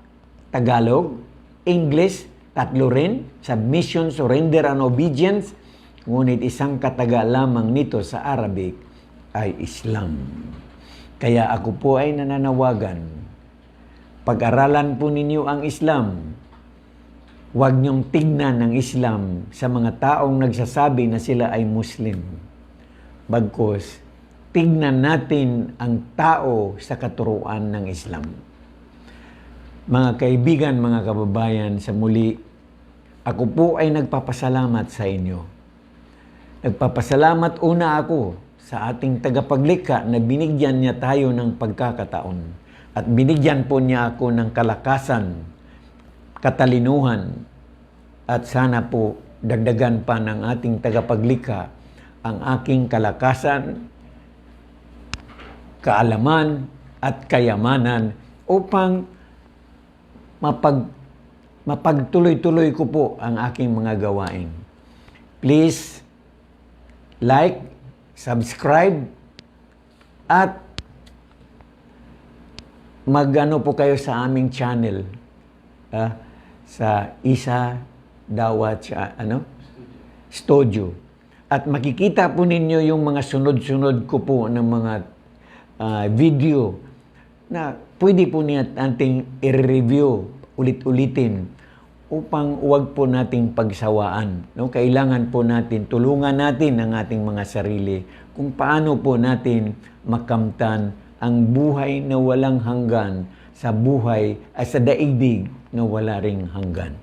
Tagalog, English, 3 rin, submission, surrender, and obedience. Ngunit 1 kataga lamang nito sa Arabic ay Islam. Kaya ako po ay nananawagan, pag-aralan po ninyo ang Islam. Huwag niyong tignan ang Islam sa mga taong nagsasabi na sila ay Muslim. Bagkus, tignan natin ang tao sa katuruan ng Islam. Mga kaibigan, mga kababayan, sa muli, ako po ay nagpapasalamat sa inyo. Nagpapasalamat una ako sa ating tagapaglikha na binigyan niya tayo ng pagkakataon at binigyan po niya ako ng kalakasan, katalinuhan, at sana po dagdagan pa ng ating tagapaglikha ang aking kalakasan, kaalaman, at kayamanan upang mapagtuloy-tuloy ko po ang aking mga gawain. Please like, subscribe, at mag-ano po kayo sa aming channel sa Isa Dawat Studio. At makikita po ninyo yung mga sunod-sunod ko po ng mga video na pwede po nating i-review ulit-ulitin upang huwag po nating pagsawaan. No? Kailangan po natin, tulungan natin ang ating mga sarili kung paano po natin makamtan ang buhay na walang hanggan sa buhay sa daigdig na wala ring hanggan.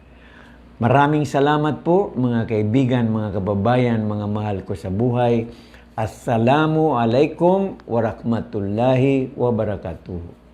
Maraming salamat po, mga kaibigan, mga kababayan, mga mahal ko sa buhay. Assalamu alaikum warahmatullahi wabarakatuh.